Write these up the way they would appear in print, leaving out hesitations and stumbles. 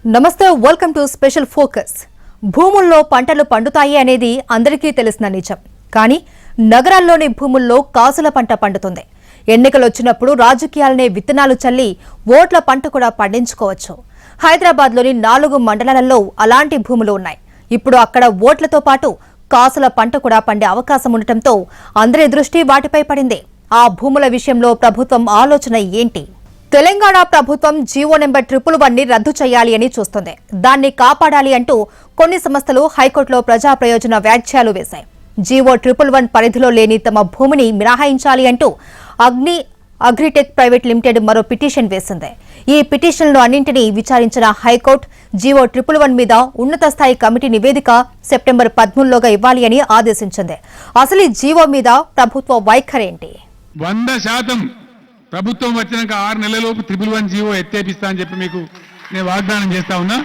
నమస్తే, welcome to special focus. భూముల్లో పంటలు పండుతాయి అనేది అందరికీ తెలిసిన నిజం. కానీ నగరాల్లోని భూముల్లో కాసుల పంట పండుతుంది. ఎన్నికలు వచ్చినప్పుడు రాజకీయాలనే విత్తనాలు చల్లి ఓట్ల పంట కూడా పండించుకోవచ్చు. హైదరాబాద్లోని 4 మండలాలలో అలాంటి భూములు ఉన్నాయి. ఇప్పుడు అక్కడ ఓట్లతో పాటు కాసుల పంట కూడా పండే అవకాశం ఉండటంతో అందరి దృష్టి వాటిపై పడింది. ఆ భూముల విషయంలో ప్రభుత్వం ఆలోచన ఏంటి? తెలంగాణ ప్రభుత్వం జీవో నెంబర్ 111ని రద్దు చేయాలి అని చూస్తుంది. దాన్ని కాపాడాలి అంటూ కొన్ని సంస్థలు హైకోర్టులో ప్రజా ప్రయోజన వ్యాజ్యాలు వేశాయి. జీవో 111 పరిధిలో లేని తమ భూమిని మినహాయించాలి అంటూ అగ్రిటెక్ ప్రైవేట్ లిమిటెడ్ మరో పిటిషన్ వేసింది. ఈ పిటిషన్లు అన్నింటినీ విచారించిన హైకోర్టు జీవో 111 మీద ఉన్నత స్థాయి కమిటీ నివేదిక సెప్టెంబర్ 13లోగా ఇవ్వాలి అని ఆదేశించింది. అసలు ఈ జీవో మీద ప్రభుత్వ వైఖరేంటి? 100% ప్రభుత్వం వచ్చినాక 6 నెలలలోపు 111 జీవో ఎత్తేపిస్తా అని చెప్పి మీకు నేను వాగ్దానం చేస్తా ఉన్నా.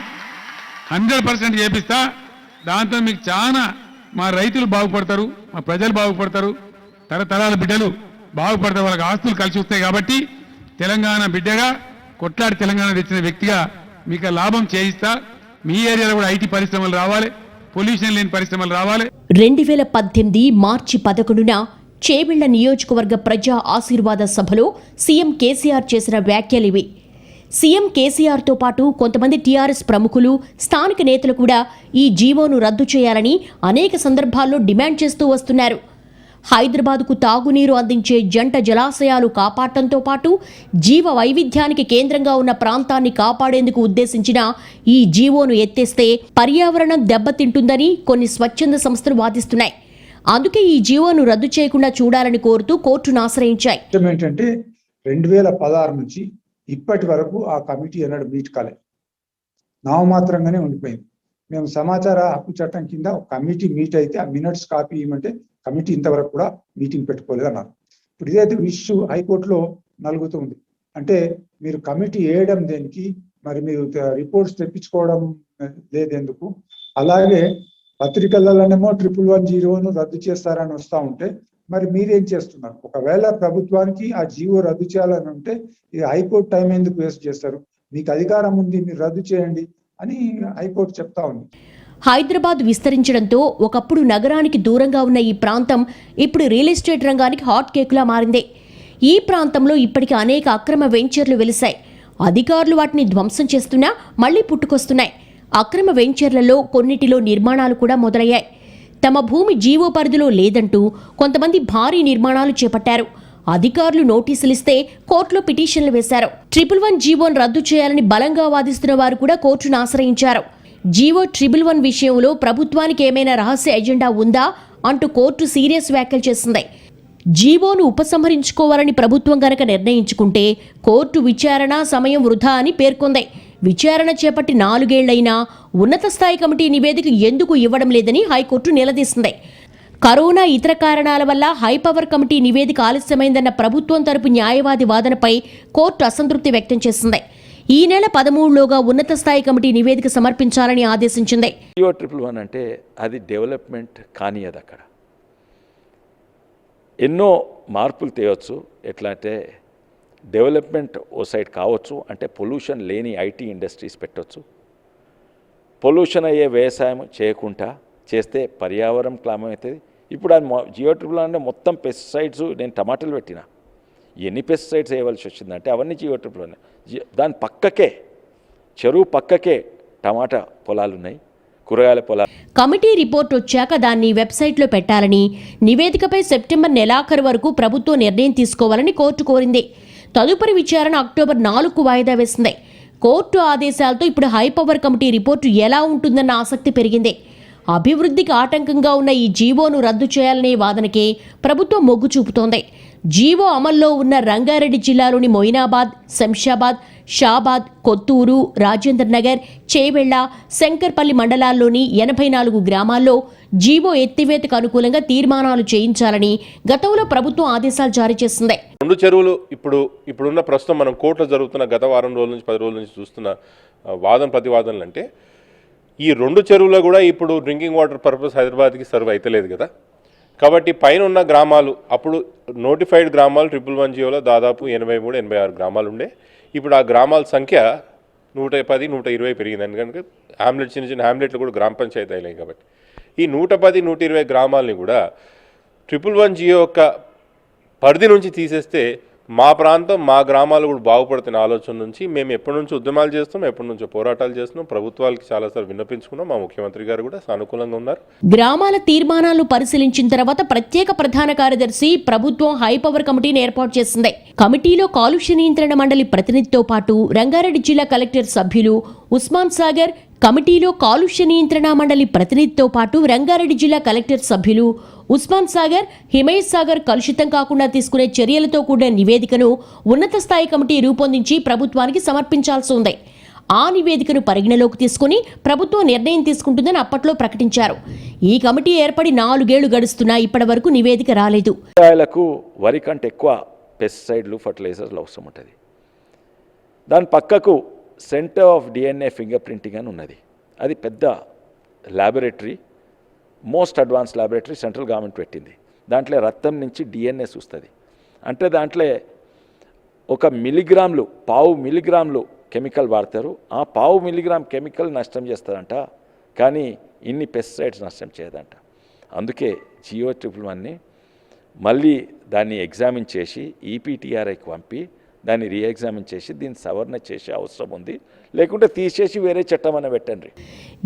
100% చేపిస్తా. దాంతో మీకు చాలా మా రైతులు బాగుపడతారు, మా ప్రజలు బాగుపడతారు, తరతరాల బిడ్డలు బాగుపడతారు, వాళ్ళకి ఆస్తులు కలిసి వస్తాయి. కాబట్టి తెలంగాణ బిడ్డగా కొట్లాడి తెలంగాణ తెచ్చిన వ్యక్తిగా మీకు లాభం చేయిస్తా. మీ ఏరియాలో కూడా ఐటీ పరిశ్రమలు రావాలి, పొల్యూషన్ లేని పరిశ్రమలు రావాలి. 2018 మార్చి 11న చేవెళ్ల నియోజకవర్గ ప్రజా ఆశీర్వాద సభలో సీఎం కేసీఆర్ చేసిన వ్యాఖ్యలివి. సీఎం కేసీఆర్తో పాటు కొంతమంది టీఆర్ఎస్ ప్రముఖులు, స్థానిక నేతలు కూడా ఈ జీవోను రద్దు చేయాలని అనేక సందర్భాల్లో డిమాండ్ చేస్తూ వస్తున్నారు. హైదరాబాద్కు తాగునీరు అందించే జంట జలాశయాలు కాపాడటంతో పాటు జీవ వైవిధ్యానికి కేంద్రంగా ఉన్న ప్రాంతాన్ని కాపాడేందుకు ఉద్దేశించిన ఈ జీవోను ఎత్తేస్తే పర్యావరణం దెబ్బతింటుందని కొన్ని స్వచ్ఛంద సంస్థలు వాదిస్తున్నాయి. అందుకే ఈ జీవోను రద్దు చేయకుండా చూడాలని కోరుతూ కోర్టును ఆశ్రయించాయి. ఏంటంటే 2016 నుంచి ఇప్పటి వరకు ఆ కమిటీ అన్నాడు మీట్ కాలేదు, నామమాత్రంగానే ఉండిపోయింది. మేము సమాచార హక్కు చట్టం కింద ఒక కమిటీ మీట్ అయితే ఆ మినిట్స్ కాపీ ఇవ్వమంటే కమిటీ ఇంతవరకు కూడా మీటింగ్ పెట్టుకోలేదు అన్నారు. ఇప్పుడు ఇదైతే ఇష్యూ హైకోర్టులో నలుగుతుంది. అంటే మీరు కమిటీ వేయడం దేనికి, మరి మీరు రిపోర్ట్స్ తెప్పించుకోవడం లేదెందుకు? అలాగే పత్రికలలోనేమో 111 రద్దు చేస్తారని వస్తూ ఉంటే మరి మీరేం చేస్తున్నారు? ఒకవేళ ప్రభుత్వానికి ఆ జీవో రద్దు చేయాలని ఉంటే ఈ హైకోర్టు టైం ఎందుకు వేస్ట్ చేస్తారు? మీకు అధికారం ఉంది, మీరు రద్దు చేయండి అని హైకోర్టు చెప్తా ఉంది. హైదరాబాద్ విస్తరించడంతో ఒకప్పుడు నగరానికి దూరంగా ఉన్న ఈ ప్రాంతం ఇప్పుడు రియల్ ఎస్టేట్ రంగానికి హాట్ కేకులా మారింది. ఈ ప్రాంతంలో ఇప్పటికీ అనేక అక్రమ వెంచర్లు వెలిశాయి. అధికారులు వాటిని ధ్వంసం చేస్తున్నా మళ్లీ పుట్టుకొస్తున్నాయి. అక్రమ వెంచర్లలో కొన్నిటిలో నిర్మాణాలు కూడా మొదలయ్యాయి. తమ భూమి జీవో పరిధిలో లేదంటూ కొంతమంది భారీ నిర్మాణాలు చేపట్టారు. అధికారులు నోటీసులిస్తే కోర్టులో పిటిషన్లు వేశారు. 111 జీవోను రద్దు చేయాలని బలంగా వాదిస్తున్న వారు కూడా కోర్టును ఆశ్రయించారు. జీవో 111 విషయంలో ప్రభుత్వానికి ఏమైనా రహస్య ఎజెండా ఉందా అంటూ కోర్టు సీరియస్ వ్యాఖ్యలు చేసింది. జీవోను ఉపసంహరించుకోవాలని ప్రభుత్వం గనక నిర్ణయించుకుంటే కోర్టు విచారణ సమయం వృధా అని పేర్కొంది. విచారణ చేపట్టి 4 ఏళ్లైనా ఉన్నత స్థాయి కమిటీ నివేదిక ఎందుకు ఇవ్వడం లేదని హైకోర్టు నిలదీసింది. కరోనా ఇతర కారణాల వల్ల హైపవర్ కమిటీ నివేదిక ఆలస్యమైందన్న ప్రభుత్వం తరపు న్యాయవాది వాదనపై కోర్టు అసంతృప్తి వ్యక్తం చేసింది. ఈ నెల 13లోగా ఉన్నత స్థాయి కమిటీ నివేదిక సమర్పించాలని ఆదేశించింది. జీవో 111 అంటే అది డెవలప్మెంట్ కానీ అది అక్కడ ఎన్నో మార్పులు తేవచ్చు. ఎట్లా అంటే డెవలప్మెంట్ ఓ సైడ్ కావచ్చు, అంటే పొల్యూషన్ లేని ఐటీ ఇండస్ట్రీస్ పెట్టవచ్చు. పొల్యూషన్ అయ్యే వ్యవసాయం చేయకుండా చేస్తే పర్యావరణం క్లామం అవుతుంది. ఇప్పుడు అది జీవో 111 అంటే మొత్తం పెస్టిసైడ్స్. నేను టమాటాలు పెట్టిన ఎన్ని పెస్టిసైడ్స్ వేయవలసి వచ్చిందంటే అవన్నీ జీవో 111. దాని పక్కకే చెరువు పక్కకే టమాటా పొలాలు ఉన్నాయి, కూరగాయల పొలాలు. కమిటీ రిపోర్ట్ వచ్చాక దాన్ని వెబ్సైట్లో పెట్టాలని, నివేదికపై సెప్టెంబర్ నెలాఖరు వరకు ప్రభుత్వం నిర్ణయం తీసుకోవాలని కోర్టు కోరింది. తదుపరి విచారణ అక్టోబర్ 4కు వాయిదా వేసింది. కోర్టు ఆదేశాలతో ఇప్పుడు హైపవర్ కమిటీ రిపోర్టు ఎలా ఉంటుందన్న ఆసక్తి పెరిగింది. అభివృద్ధికి ఆటంకంగా ఉన్న ఈ జీవోను రద్దు చేయాలనే వాదనకే ప్రభుత్వం మొగ్గు చూపుతోంది. జీవో అమల్లో ఉన్న రంగారెడ్డి జిల్లాలోని మొయినాబాద్, శంషాబాద్, షాబాద్, కొత్తూరు, రాజేంద్ర నగర్, చేవెళ్ల, శంకర్పల్లి మండలాల్లోని 84 గ్రామాల్లో జీవో ఎత్తివేతకు అనుకూలంగా తీర్మానాలు చేయించాలని గతంలో ప్రభుత్వం ఆదేశాలు జారీ చేసింది. 2 చెరువులు ఇప్పుడున్న ప్రస్తుతం మనం కోర్టులో జరుగుతున్న గత వారం రోజుల నుంచి 10 రోజుల నుంచి చూస్తున్న వాదన ప్రతివాదనలు అంటే ఈ 2 చెరువులు కూడా ఇప్పుడు డ్రింకింగ్ వాటర్ పర్పస్ హైదరాబాద్కి సర్వ్ అవుతలేదు కదా. కాబట్టి పైన ఉన్న గ్రామాలు, అప్పుడు నోటిఫైడ్ గ్రామాలు 111 జీవోలో దాదాపు 83-86 గ్రామాలు ఉండే. ఇప్పుడు ఆ గ్రామాల సంఖ్య 110, 120 పెరిగింది. ఎందుకంటే హ్యామ్లెట్ చిన్న చిన్న హ్యామ్లెట్లు కూడా గ్రామ పంచాయతీ అయినాయి కాబట్టి ఈ 110, 120 గ్రామాలని కూడా 111 జియో యొక్క పరిధి నుంచి తీసేస్తే మా ప్రాంతం మా గ్రామాలు కూడా బాగుపడుతున్న ఆలోచన నుంచి మేము ఎప్పటి నుంచి ఉద్యమాలు చేస్తున్నాం, ఎప్పటి నుంచో పోరాటాలు చేస్తున్నాం. ప్రభుత్వాలకి చాలాసార్లు విన్నపించుకున్నాం. మా ముఖ్యమంత్రి గారు కూడా సానుకూలంగా ఉన్నారు. గ్రామాల తీర్మానాలు పరిశీలించిన తర్వాత ప్రత్యేక ప్రధాన కార్యదర్శి ప్రభుత్వం హైపవర్ కమిటీని ఏర్పాటు చేసింది. కమిటీలో కాలుష్య నియంత్రణ మండలి ప్రతినిధితో పాటు రంగారెడ్డి జిల్లా కలెక్టర్ సభ్యులు ఉస్మాన్ సాగర్, కమిటీలో కాలుష్య నియంత్రణ మండలి ప్రతినిధితో పాటు రంగారెడ్డి జిల్లా కలెక్టర్ సభ్యులు ఉస్మాన్ సాగర్, హిమయత్ సాగర్ కలుషితం కాకుండా తీసుకునే చర్యలతో కూడిన నివేదికను ఉన్నత స్థాయి కమిటీ రూపొందించి ప్రభుత్వానికి సమర్పించాల్సి ఉంది. ఆ నివేదికను పరిగణలోకి తీసుకుని ప్రభుత్వం నిర్ణయం తీసుకుంటుందని అప్పట్లో ప్రకటించారు. ఈ కమిటీ ఏర్పడి 4 ఏళ్లు గడుస్తున్నా ఇప్పటి వరకు నివేదిక రాలేదు. వరి కంటే ఎక్కువ పెస్టిసైడ్లు, ఫర్టిలైజర్లు అవసరం ఉంటుంది. దాని పక్కకు centre of DNA finger printing అని ఉన్నది. అది పెద్ద laboratory, most advance laboratory central government పెట్టింది. దాంట్లో రక్తం నుంచి DNA చూస్తుంది. అంటే దాంట్లో 1 మిల్లీగ్రాములు, 1/2 మిల్లీగ్రాములు కెమికల్ వాడతారు. ఆ 1/2 మిల్లీగ్రామ్ కెమికల్ నష్టం చేస్తారంట, కానీ ఇన్ని పెస్టిసైడ్స్ నష్టం చేయదంట. అందుకే GO-111ని మళ్ళీ దాన్ని ఎగ్జామిన్ చేసి EPTRIకి పంపి దాన్ని రీఎగ్జామిన్ చేసి దీన్ని సవరణ చేసే అవసరం ఉంది. లేకుంటే తీసేసి వేరే చట్టం అని పెట్టండి.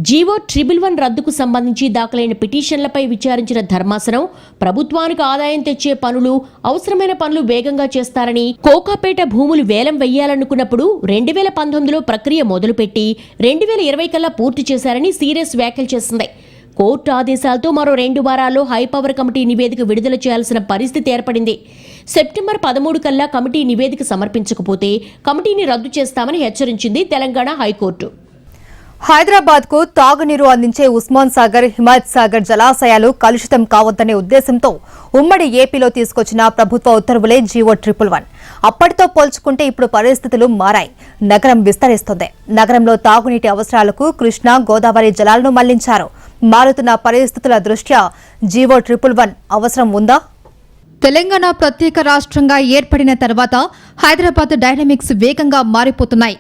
GO-111 రద్దుకు సంబంధించి దాఖలైన పిటిషన్లపై విచారించిన ధర్మాసనం ప్రభుత్వానికి ఆదాయం తెచ్చే పనులు, అవసరమైన పనులు వేగంగా చేస్తారని, కోకాపేట భూములు వేలం వెయ్యాలనుకున్నప్పుడు 2019లో ప్రక్రియ మొదలుపెట్టి 2020 కల్లా పూర్తి చేశారని సీరియస్ వ్యాఖ్యలు చేసింది. కోర్టు ఆదేశాలతో మరో 2 వారాల్లో హైపవర్ కమిటీ నివేదిక విడుదల చేయాల్సిన పరిస్థితి ఏర్పడింది. సెప్టెంబర్ 13 కల్లా కమిటీ నివేదిక సమర్పించకపోతే కమిటీని రద్దు చేస్తామని హెచ్చరించింది తెలంగాణ హైకోర్టు. హైదరాబాద్ కు తాగునీరు అందించే ఉస్మాన్ సాగర్, హిమాయత్ సాగర్ జలాశయాలు కలుషితం కావద్దనే ఉద్దేశంతో ఉమ్మడి ఏపీలో తీసుకొచ్చిన ప్రభుత్వ ఉత్తర్వులే GO-111. అప్పటితో పోల్చుకుంటే ఇప్పుడు పరిస్థితులు మారాయి. నగరం విస్తరిస్తుంది. నగరంలో తాగునీటి అవసరాలకు కృష్ణా, గోదావరి జలాలను మళ్లించారు. మారుతున్న పరిస్థితుల దృష్ట్యా GO-111 అవసరం ఉందా? తెలంగాణ ప్రత్యేక రాష్ట్రంగా ఏర్పడిన తర్వాత హైదరాబాద్ డైనమిక్స్ వేగంగా మారిపోతున్నాయి.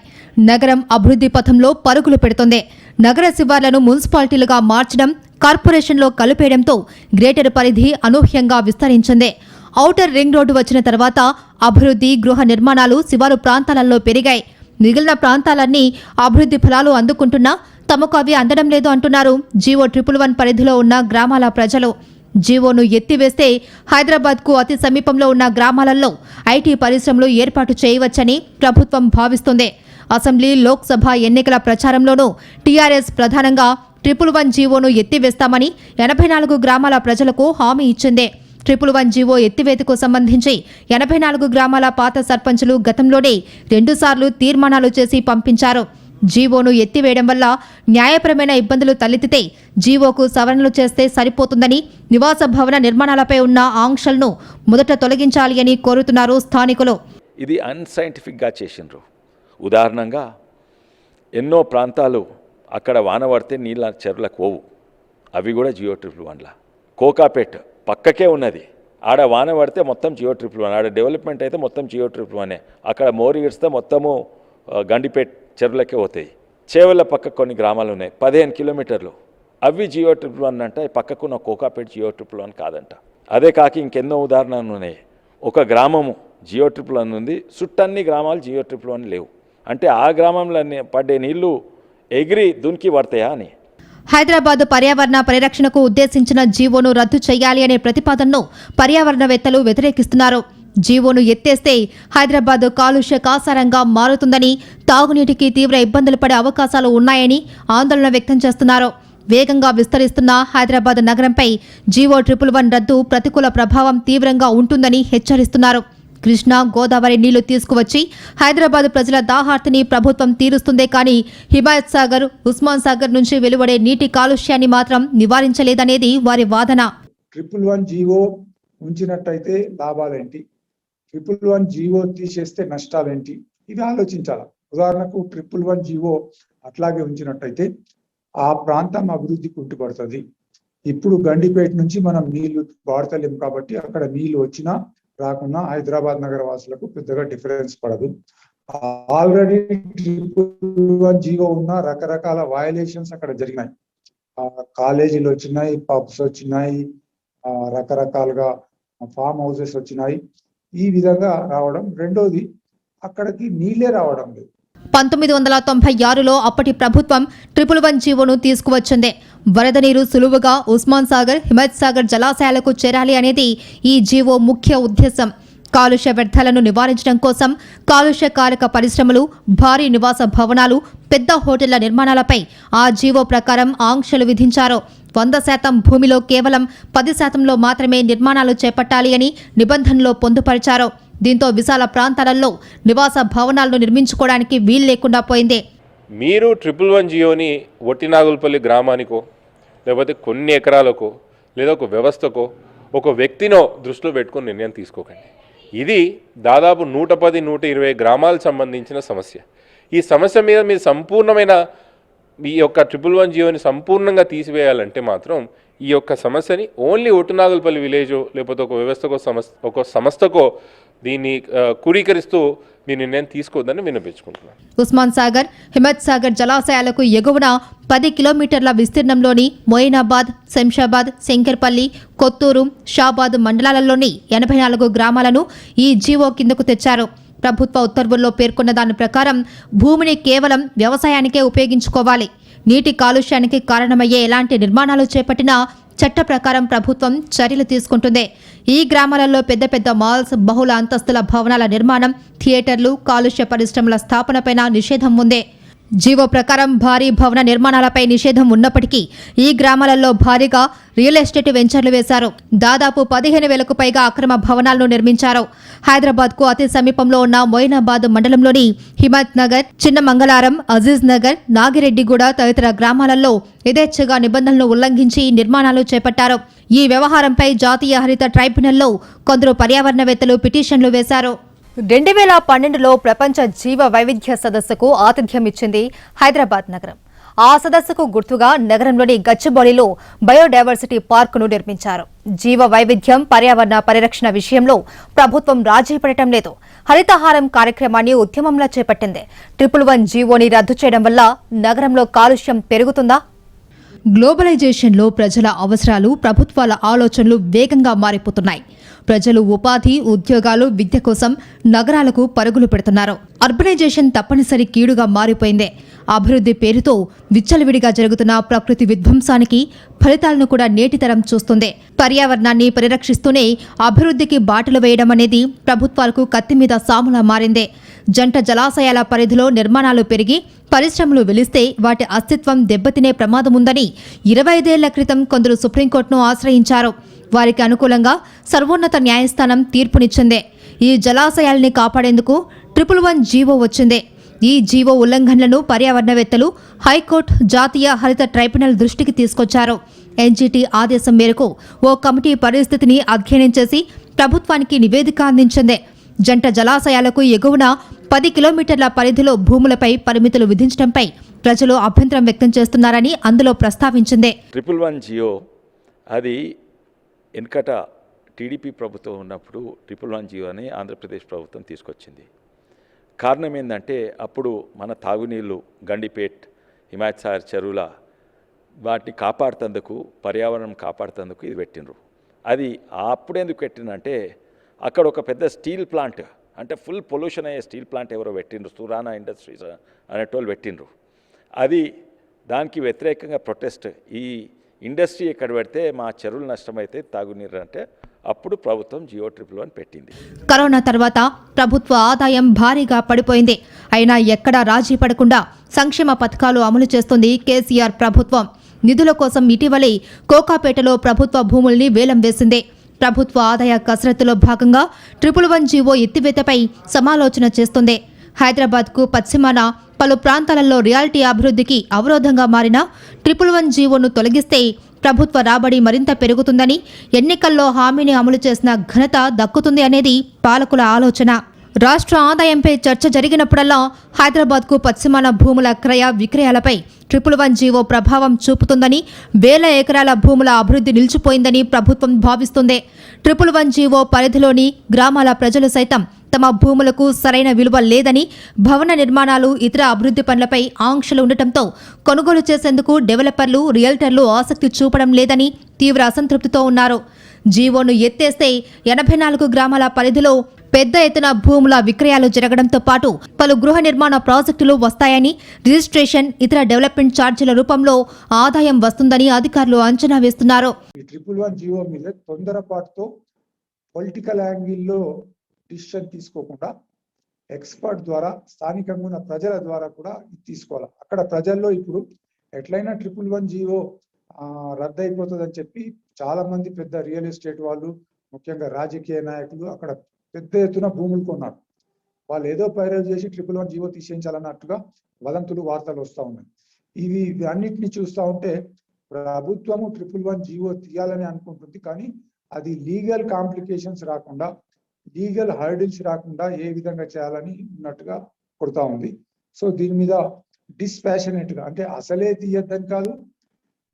నగరం అభివృద్ధి పథంలో పరుగులు పెడుతోంది. నగర శివార్లను మున్సిపాలిటీలుగా మార్చడం, కార్పొరేషన్లో కలిపేయడంతో గ్రేటర్ పరిధి అనూహ్యంగా విస్తరించింది. ఔటర్ రింగ్ రోడ్డు వచ్చిన తర్వాత అభివృద్ధి, గృహ నిర్మాణాలు శివారు ప్రాంతాలలో పెరిగాయి. మిగిలిన ప్రాంతాలన్నీ అభివృద్ధి ఫలాలు అందుకుంటున్నా తమకు అవి అందడం లేదు అంటున్నారు GO-111 పరిధిలో ఉన్న గ్రామాల ప్రజలు. జీవోను ఎత్తివేస్తే హైదరాబాద్కు అతి సమీపంలో ఉన్న గ్రామాలలో ఐటీ పరిశ్రమలు ఏర్పాటు చేయవచ్చని ప్రభుత్వం భావిస్తోంది. అసెంబ్లీ, లోక్సభ ఎన్నికల ప్రచారంలోనూ టీఆర్ఎస్ ప్రధానంగా 111 జీవోను ఎత్తివేస్తామని 84 గ్రామాల ప్రజలకు హామీ ఇచ్చింది. 111 జీవో ఎత్తివేతకు సంబంధించి 84 గ్రామాల పాత సర్పంచులు గతంలోనే 2 సార్లు తీర్మానాలు చేసి పంపించారు. జీవోను ఎత్తివేయడం వల్ల న్యాయపరమైన ఇబ్బందులు తలెత్తితే జీవోకు సవరణలు చేస్తే సరిపోతుందని, నివాస భవన నిర్మాణాలపై ఉన్న ఆంక్షలను మొదట తొలగించాలి అని కోరుతున్నారు స్థానికులు. ఇది అన్సైంటిఫిక్గా చేసిండ్రు. ఉదాహరణంగా ఎన్నో ప్రాంతాలు అక్కడ వాన పడితే నీళ్ళ చెరువులకు పోవు. అవి కూడా GO-111లా. కోకాపేట్ పక్కకే ఉన్నది. ఆడ వాన పడితే మొత్తం GO-111, ఆడ డెవలప్మెంట్ అయితే మొత్తం GO-111. అక్కడ మోరి ఇడిస్తే మొత్తము గండిపేట్ చెరువులకే పోతాయి. చేవల పక్క కొన్ని గ్రామాలు ఉన్నాయి, 15 కిలోమీటర్లు. అవి GO-111 అంట. పక్కకున్న కోకాపేట్ GO-111 కాదంట. అదే కాక ఇంకెన్నో ఉదాహరణలు ఉన్నాయి. ఒక గ్రామము GO-111 ఉంది, చుట్టన్ని గ్రామాలు GO-111 లేవు. అంటే ఆ గ్రామంలో పడ్డే నీళ్లు ఎగిరి దునికి పడతాయా అని. హైదరాబాద్ పర్యావరణ పరిరక్షణకు ఉద్దేశించిన జీవోను రద్దు చేయాలి అనే ప్రతిపాదనను పర్యావరణవేత్తలు వ్యతిరేకిస్తున్నారు. జీవోను ఎత్తేస్తే హైదరాబాద్ కాలుష్య కాసారంగా మారుతుందని, తాగునీటికి తీవ్ర ఇబ్బందులు పడే అవకాశాలు ఉన్నాయని ఆందోళన వ్యక్తం చేస్తున్నారు. వేగంగా విస్తరిస్తున్న హైదరాబాద్ నగరంపై GO-111 రద్దు ప్రతికూల ప్రభావం తీవ్రంగా ఉంటుందని హెచ్చరిస్తున్నారు. కృష్ణా, గోదావరి నీళ్లు తీసుకువచ్చి హైదరాబాద్ ప్రజల దాహార్తిని ప్రభుత్వం తీరుస్తుందే కానీ హిమాయత్ సాగర్, ఉస్మాన్ సాగర్ నుంచి వెలువడే నీటి కాలుష్యాన్ని మాత్రం నివారించలేదనేది వారి వాదన. 111 జీవో ఉంచినట్టయితే లాభాలేంటి, 111 జీవో తీసేస్తే నష్టాలేంటి, ఇది ఆలోచించాలి. ఉదాహరణకు 111 జీవో అట్లాగే ఉంచినట్టయితే ఆ ప్రాంతం అభివృద్ధి కుంటుపడుతుంది. ఇప్పుడు గండిపేట నుంచి మనం నీళ్లు వాడతలేం కాబట్టి అక్కడ నీళ్లు వచ్చినా రాకున్నా హైదరాబాద్ నగర వాసులకు పెద్దగా డిఫరెన్స్ పడదు. ఆల్రెడీ 111 జీవో ఉన్న రకరకాల వయలేషన్స్ అక్కడ జరిగినాయి. కాలేజీలు వచ్చినాయి, పబ్స్ వచ్చినాయి, రకరకాలుగా ఫామ్ హౌసెస్ వచ్చినాయి. ఈ విధంగా రావడం. రెండోది, అక్కడికి నీళ్లే రావడం లేదు. 1996లో అప్పటి ప్రభుత్వం 111 జీవోను తీసుకువచ్చింది. వరద నీరు సులువుగా ఉస్మాన్ సాగర్, హిమత్ సాగర్ జలాశయాలకు చేరాలి అనేది ఈ జీవో ముఖ్య ఉద్దేశం. కాలుష్య వ్యర్థాలను నివారించడం కోసం కాలుష్యకారక పరిశ్రమలు, భారీ నివాస భవనాలు, పెద్ద హోటళ్ల నిర్మాణాలపై ఆ జీవో ప్రకారం ఆంక్షలు విధించారు. 100% భూమిలో కేవలం 10%లో మాత్రమే నిర్మాణాలు చేపట్టాలి అని నిబంధనలో పొందుపరిచారు. దీంతో విశాల ప్రాంతాలలో నివాస భవనాలను నిర్మించుకోవడానికి వీలు లేకుండా పోయింది. మీరు 111 జియోని ఒట్టినాగులపల్లి గ్రామానికో లేకపోతే కొన్ని ఎకరాలకో లేదా ఒక వ్యవస్థకో ఒక వ్యక్తినో దృష్టిలో పెట్టుకొని నిర్ణయం తీసుకోకండి. ఇది దాదాపు 110-120 గ్రామాలకు సంబంధించిన సమస్య. ఈ సమస్య మీద మీరు సంపూర్ణమైన ఈ యొక్క 111 జియోని సంపూర్ణంగా తీసివేయాలంటే మాత్రం ఈ యొక్క సమస్యని ఓన్లీ ఒట్టునాగులపల్లి విలేజో లేకపోతే ఒక వ్యవస్థకో ఒక సంస్థకో దీన్ని కూరీకరిస్తూ మీ నిర్ణయం తీసుకోవద్దని విన్నపించుకుంటున్నాను. ఉస్మాన్ సాగర్, హిమత్ సాగర్ జలాశయాలకు ఎగువన 10 కిలోమీటర్ల విస్తీర్ణంలోని మొయినాబాద్, శంషాబాద్, శంకర్పల్లి, కొత్తూరు, షాబాద్ మండలాలలోని 84 గ్రామాలను ఈ జీవో కిందకు తెచ్చారు. ప్రభుత్వ ఉత్తర్వుల్లో పేర్కొన్న దాని ప్రకారం భూమిని కేవలం వ్యవసాయానికే ఉపయోగించుకోవాలి. నీటి కాలుష్యానికి కారణమయ్యే ఎలాంటి నిర్మాణాలు చేపట్టినా చట్ట ప్రకారం ప్రభుత్వం చర్యలు తీసుకుంటుంది. ఈ గ్రామాలలో పెద్ద పెద్ద మాల్స్, బహుళ అంతస్తుల భవనాల నిర్మాణం, థియేటర్లు, కాలుష్య పరిశ్రమల స్థాపనపైన నిషేధం ఉంది. జీవో ప్రకారం భారీ భవన నిర్మాణాలపై నిషేధం ఉన్నప్పటికీ ఈ గ్రామాలలో భారీగా రియల్ ఎస్టేట్ వెంచర్లు వేశారు. దాదాపు 15,000కు పైగా అక్రమ భవనాలను నిర్మించారు. హైదరాబాద్కు అతి సమీపంలో ఉన్న మొయినాబాద్ మండలంలోని హిమత్ నగర్, చిన్న మంగళారం, అజీజ్ నగర్, నాగిరెడ్డిగూడ తదితర గ్రామాలలో యథేచ్ఛగా నిబంధనలు ఉల్లంఘించి నిర్మాణాలు చేపట్టారు. ఈ వ్యవహారంపై జాతీయ హరిత ట్రైబ్యునల్లో కొందరు పర్యావరణవేత్తలు పిటిషన్లు వేశారు. 2012లో ప్రపంచ జీవ వైవిధ్య సదస్సుకు ఆతిథ్యం ఇచ్చింది హైదరాబాద్ నగరం. ఆ సదస్సుకు గుర్తుగా నగరంలోని గచ్చిబౌలిలో బయోడైవర్సిటీ పార్కును నిర్మించారు. జీవ వైవిధ్యం, పర్యావరణ పరిరక్షణ విషయంలో ప్రభుత్వం రాజీ పడటం లేదు. హరితహారం కార్యక్రమాన్ని ఉద్యమంలా చేపట్టింది. 111 జీవోని రద్దు చేయడం వల్ల నగరంలో కాలుష్యం పెరుగుతుందా? గ్లోబలైజేషన్లో ప్రజల అవసరాలు, ప్రభుత్వాల ఆలోచనలు వేగంగా మారిపోతున్నాయి. ప్రజలు ఉపాధి, ఉద్యోగాలు, విద్య కోసం నగరాలకు పరుగులు పెడుతున్నారు. అర్బనైజేషన్ తప్పనిసరి కీడుగా మారిపోయింది. అభివృద్ధి పేరుతో విచ్చలవిడిగా జరుగుతున్న ప్రకృతి విధ్వంసానికి ఫలితాలను కూడా నేటితరం చూస్తుంది. పర్యావరణాన్ని పరిరక్షిస్తూనే అభివృద్ధికి బాటలు వేయడం అనేది ప్రభుత్వాలకు కత్తి మీద సాములా మారింది. జంట జలాశయాల పరిధిలో నిర్మాణాలు పెరిగి పరిశ్రమలు వెలిస్తే వాటి అస్తిత్వం దెబ్బతినే ప్రమాదముందని 25 ఏళ్ల క్రితం కొందరు సుప్రీంకోర్టును ఆశ్రయించారు. వారికి అనుకూలంగా సర్వోన్నత న్యాయస్థానం తీర్పునిచ్చింది. ఈ జలాశయాల్ని కాపాడేందుకు 111 జీవో వచ్చింది. ఈ జీవో ఉల్లంఘనలను పర్యావరణవేత్తలు హైకోర్టు, జాతీయ హరిత ట్రైబ్యునల్ దృష్టికి తీసుకొచ్చారు. ఎన్జీటీ ఆదేశం మేరకు ఓ కమిటీ పరిస్థితిని అధ్యయనం చేసి ప్రభుత్వానికి నివేదిక అందించింది. జంట జలాశయాలకు ఎగువన 10 కిలోమీటర్ల పరిధిలో భూములపై పరిమితులు విధించడంపై ప్రజలు అభ్యంతరం వ్యక్తం చేస్తున్నారని అందులో ప్రస్తావించింది. 111 జియో అది వెనకట టీడీపీ ప్రభుత్వం ఉన్నప్పుడు 111 జియో అని ఆంధ్రప్రదేశ్ ప్రభుత్వం తీసుకొచ్చింది. కారణం ఏంటంటే అప్పుడు మన తాగునీళ్ళు గండిపేట్, హిమాయత్ సాగర్ చెరువుల వాటిని కాపాడుతందుకు, పర్యావరణం కాపాడుతందుకు ఇది పెట్టినరు. అది అప్పుడెందుకు పెట్టినంటే అక్కడ ఒక పెద్ద స్టీల్ ప్లాంట్, అంటే ఫుల్ పొల్యూషన్ అయ్యే స్టీల్ ప్లాంట్ ఎవరో పెట్టినరు, సురానా ఇండస్ట్రీస్ అనేటోళ్ళు పెట్టినరు. అది దానికి వ్యతిరేకంగా ప్రొటెస్ట్, ఈ ఇండస్ట్రీ ఎక్కడ పెడితే మా చెరువులు నష్టమైతే తాగునీరు అంటే అప్పుడు ప్రభుత్వం జియో 111 పెట్టింది. కరోనా తర్వాత ప్రభుత్వ ఆదాయం భారీగా పడిపోయింది. అయినా ఎక్కడా రాజీ పడకుండా సంక్షేమ పథకాలు అమలు చేస్తుంది కేసీఆర్ ప్రభుత్వం. నిధుల కోసం ఇటీవలే కోకాపేటలో ప్రభుత్వ భూముల్ని వేలం వేసింది. ప్రభుత్వ ఆదాయ కసరత్తులో భాగంగా 111 జీవో ఎత్తివేతపై సమాలోచన చేస్తుంది. హైదరాబాద్కు పశ్చిమాన పలు ప్రాంతాలలో రియాలిటీ అభివృద్ధికి అవరోధంగా మారిన 111 జీవోను తొలగిస్తే ప్రభుత్వ రాబడి మరింత పెరుగుతుందని, ఎన్నికల్లో హామీని అమలు చేసిన ఘనత దక్కుతుంది అనేది పాలకుల ఆలోచన. రాష్ట్ర ఆదాయంపై చర్చ జరిగినప్పుడల్లా హైదరాబాద్కు పశ్చిమాన భూముల క్రయ విక్రయాలపై 111 జీవో ప్రభావం చూపుతుందని, వేల ఎకరాల భూముల అభివృద్ధి నిలిచిపోయిందని ప్రభుత్వం భావిస్తుంది. 111 జీవో పరిధిలోని గ్రామాల ప్రజలు సైతం తమ భూములకు సరైన విలువ లేదని, భవన నిర్మాణాలు, ఇతర అభివృద్ధి పనులపై ఆంక్షలు ఉండటంతో కొనుగోలు చేసేందుకు డెవలపర్లు, రియల్టర్లు ఆసక్తి చూపడం లేదని తీవ్ర అసంతృప్తితో ఉన్నారు. జీవోను ఎత్తేస్తే 84 గ్రామాల పరిధిలో పెద్ద ఎత్తున భూముల విక్రయాలు జరగడంతో పాటు పలు గృహ నిర్మాణ ప్రాజెక్టులు వస్తాయని, రిజిస్ట్రేషన్, ఇతర డెవలప్మెంట్ ఛార్జీల రూపంలో ఆదాయం వస్తుందని అధికారులు అంచనా వేస్తున్నారు. ఈ 111 జీవో మీద తొందరపాటుతో పొలిటికల్ యాంగిల్లో డిసిషన్ తీసుకోకుండా ఎక్స్పర్ట్ ద్వారా, స్థానికంగా ఉన్న ప్రజల ద్వారా కూడా తీసుకోవాలి. అక్కడ ప్రజల్లో ఇప్పుడు ఎట్లయినా 111 జీవో రద్దు అయిపోతుందని చెప్పి చాలా మంది పెద్ద రియల్ ఎస్టేట్ వాళ్ళు, ముఖ్యంగా రాజకీయ నాయకులు అక్కడ పెద్ద ఎత్తున భూములు కొన్నారు. వాళ్ళు ఏదో పైరవ్ చేసి 111 జీవో తీసేయించాలన్నట్టుగా వదంతులు, వార్తలు వస్తూ ఉన్నాయి. ఇవి అన్నిటిని చూస్తూ ఉంటే ప్రభుత్వము 111 జీవో తీయాలని అనుకుంటుంది, కానీ అది లీగల్ కాంప్లికేషన్స్ రాకుండా, లీగల్ హర్డిల్స్ రాకుండా ఏ విధంగా చేయాలని ఉన్నట్టుగా కొడతా ఉంది. సో దీని మీద డిస్పాషనేట్ గా, అంటే అసలే తీయద్దని కాదు,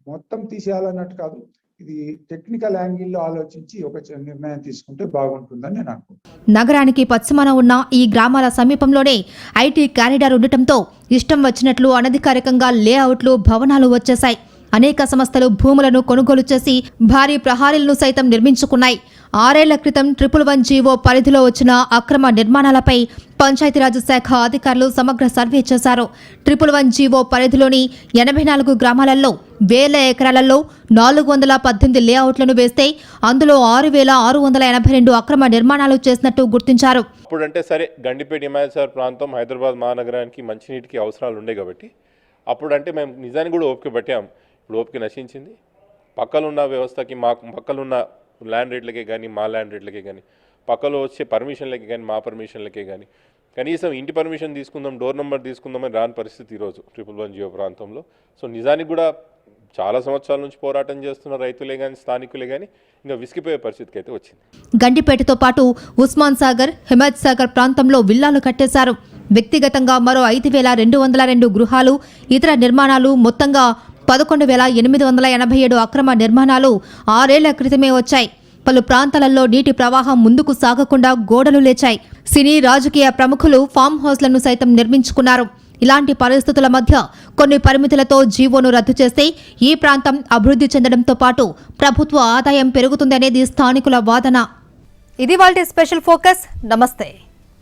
మొత్తం తీసేయాలన్నట్టు కాదు, ఇది టెక్నికల్ యాంగిల్లో ఆలోచించి ఒక నిర్ణయం తీసుకుంటే బాగుంటుందని నేను అనుకుంటున్నాను. నగరానికి పశ్చిమాన ఉన్న ఈ గ్రామాల సమీపంలోనే ఐటీ కారిడార్ ఉండటంతో ఇష్టం వచ్చినట్లు అనధికారికంగా లేఅవుట్లు, భవనాలు వచ్చేశాయి. అనేక సంస్థలు భూములను కొనుగోలు చేసి భారీ ప్రహారీలను సైతం నిర్మించుకున్నాయి. 6 ఏళ్ల క్రితం 111 జీవో పరిధిలో వచ్చిన అక్రమ నిర్మాణాలపై పంచాయతీరాజ్ శాఖ అధికారులు సమగ్ర సర్వే చేశారు. 111 జీవో పరిధిలోని 84 గ్రామాలలో వేల ఎకరాలలో 418 లేఅవుట్లను వేస్తే అందులో 6,682 అక్రమ నిర్మాణాలు చేసినట్టు గుర్తించారు. అప్పుడంటే సరే, గండిపేట హిమాయత్ ప్రాంతం హైదరాబాద్ మహానగరానికి మంచినీటికి అవసరాలు ఉండే కాబట్టి అప్పుడంటే మేము నిజానికి కూడా ఓపిక పట్టాం. ఇప్పుడు ఓపిక నశించింది. పక్కలున్న వ్యవస్థకి, పక్కలున్న ల్యాండ్ రేట్లకే కానీ, మా ల్యాండ్ రేట్లకే కానీ, పక్కలో వచ్చే పర్మిషన్లకే కానీ, మా పర్మిషన్లకే కానీ, కనీసం ఇంటి పర్మిషన్ తీసుకుందాం, డోర్ నెంబర్ తీసుకుందామని రాని పరిస్థితి ఈరోజు 111 జీవో ప్రాంతంలో. సో నిజానికి కూడా చాలా సంవత్సరాల నుంచి పోరాటం చేస్తున్న రైతులే కానీ, స్థానికులే కానీ ఇంకా విసిగిపోయే పరిస్థితికి అయితే వచ్చింది. గండిపేటతో పాటు ఉస్మాన్ సాగర్, హిమాయత్ సాగర్ ప్రాంతంలో విల్లాలు కట్టేశారు. వ్యక్తిగతంగా మరో 5,202 గృహాలు, ఇతర నిర్మాణాలు, మొత్తంగా 11,887 అక్రమ నిర్మాణాలు 6 ఏళ్ల క్రితమే వచ్చాయి. పలు ప్రాంతాలలో నీటి ప్రవాహం ముందుకు సాగకుండా గోడలు లేచాయి. సినీ, రాజకీయ ప్రముఖులు ఫామ్ హౌస్లను సైతం నిర్మించుకున్నారు. ఇలాంటి పరిస్థితుల మధ్య కొన్ని పరిమితులతో జీవోను రద్దు చేస్తే ఈ ప్రాంతం అభివృద్ధి చెందడంతో పాటు ప్రభుత్వ ఆదాయం పెరుగుతుందనేది స్థానికుల వాదన. ఇది వాల్టి స్పెషల్ ఫోకస్. నమస్తే.